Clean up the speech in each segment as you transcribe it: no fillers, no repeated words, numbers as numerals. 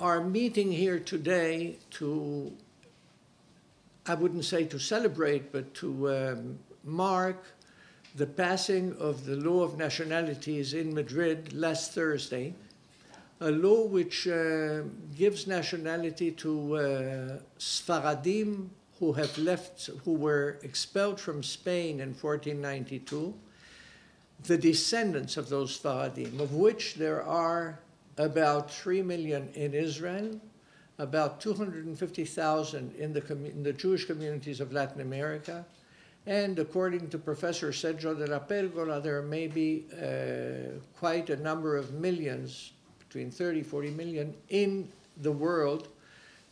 are meeting here today to, I wouldn't say to celebrate, but to mark the passing of the law of nationalities in Madrid last Thursday, a law which gives nationality to Sfaradim who were expelled from Spain in 1492, the descendants of those Sfaradim, of which there are about 3 million in Israel, about 250,000 in the Jewish communities of Latin America, and according to Professor Sergio de la Pergola, there may be quite a number of millions, between 30, 40 million, in the world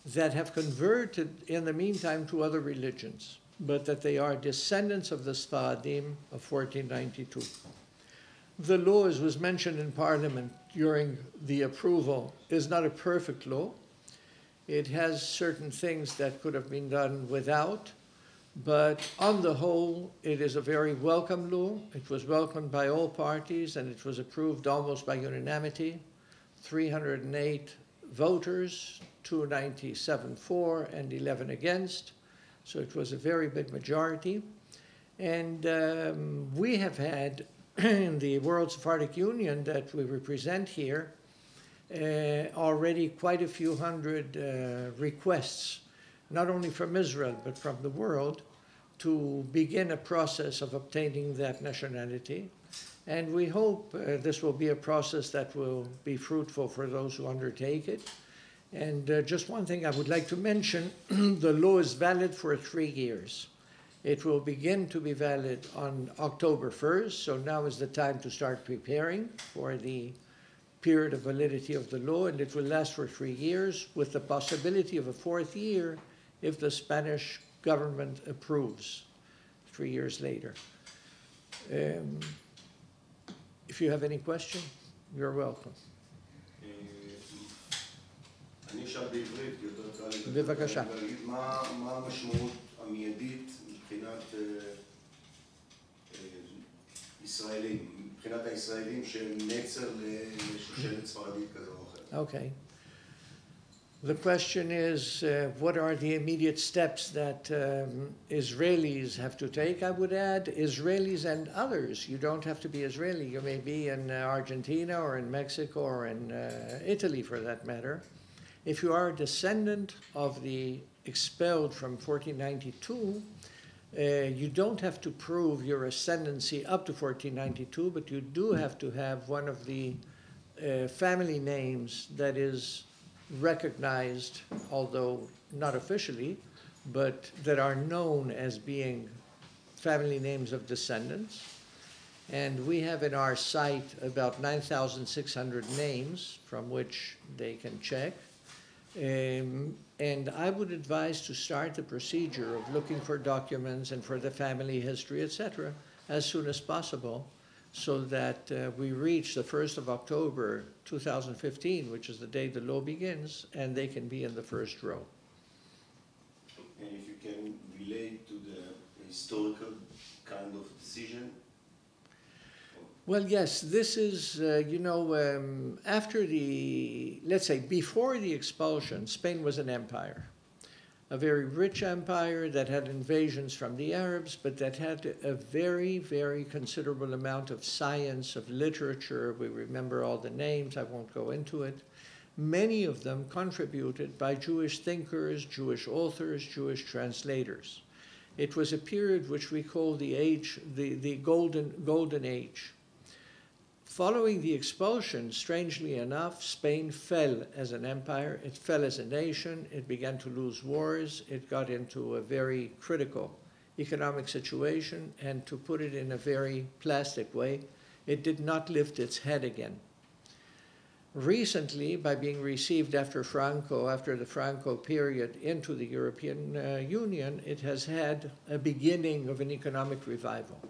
that have converted in the meantime to other religions, but that they are descendants of the Sfaradim of 1492. The law, as was mentioned in Parliament during the approval, is not a perfect law. It has certain things that could have been done without, but on the whole, it is a very welcome law. It was welcomed by all parties, and it was approved almost by unanimity. 308 voters, 297 for, and 11 against. So it was a very big majority. And we have had, in the World Sephardic Union that we represent here, already quite a few hundred requests, not only from Israel, but from the world, to begin a process of obtaining that nationality. And we hope this will be a process that will be fruitful for those who undertake it. And just one thing I would like to mention, the law is valid for 3 years. It will begin to be valid on October 1st, so now is the time to start preparing for the period of validity of the law, and it will last for 3 years with the possibility of a 4th year if the Spanish government approves 3 years later. If you have any question, you're welcome. אני אשאל בעברית, יותר קל לי. בבקשה. מה המשמעות המיידית מבחינת ישראלים, מבחינת הישראלים שהם נצר לשושלת ספרדית כזו או אחרת? Okay. The question is, what are the immediate steps that Israelis have to take? I would add Israelis and others. You don't have to be Israeli. You may be in Argentina or in Mexico or in Italy, for that matter. If you are a descendant of the expelled from 1492, you don't have to prove your ascendancy up to 1492, but you do have to have one of the family names that is recognized, although not officially, but that are known as being family names of descendants. And we have in our site about 9,600 names from which they can check. And I would advise to start the procedure of looking for documents and for the family history, etc., as soon as possible, so that we reach the 1st of October 2015, which is the day the law begins, and they can be in the first row. And if you can relate to the historical kind of decision? Well, yes, this is, after let's say, before the expulsion, Spain was an empire. A very rich empire that had invasions from the Arabs, but that had a very, very considerable amount of science, of literature. We remember all the names, I won't go into it. Many of them contributed by Jewish thinkers, Jewish authors, Jewish translators. It was a period which we call the age, the golden age. Following the expulsion, strangely enough, Spain fell as an empire, it fell as a nation, it began to lose wars, it got into a very critical economic situation, and to put it in a very plastic way, it did not lift its head again. Recently, by being received after the Franco period into the European Union, it has had a beginning of an economic revival.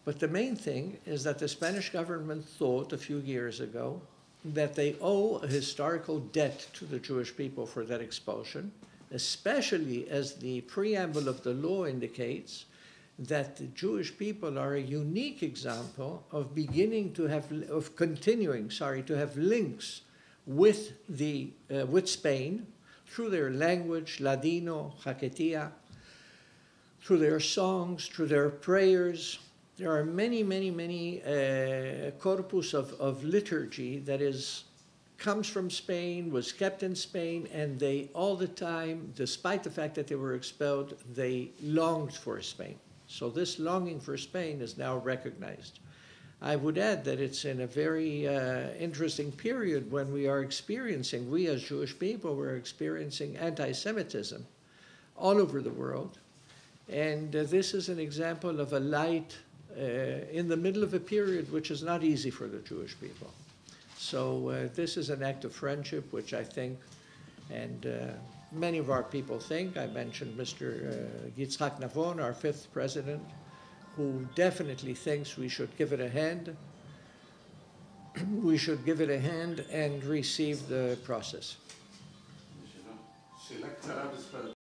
But the main thing is that the Spanish government thought a few years ago that they owe a historical debt to the Jewish people for that expulsion, especially as the preamble of the law indicates that the Jewish people are a unique example of continuing to have links with Spain through their language, Ladino, Jaquetia, through their songs, through their prayers. There are many, many, many corpus of liturgy that comes from Spain, was kept in Spain, and they all the time, despite the fact that they were expelled, they longed for Spain. So this longing for Spain is now recognized. I would add that it's in a very interesting period when we as Jewish people, we're experiencing anti-Semitism all over the world. And this is an example of a light in the middle of a period which is not easy for the Jewish people. So this is an act of friendship, which I think, and many of our people think. I mentioned Mr. Yitzhak Navon, our 5th president, who definitely thinks we should give it a hand. We should give it a hand and receive the process.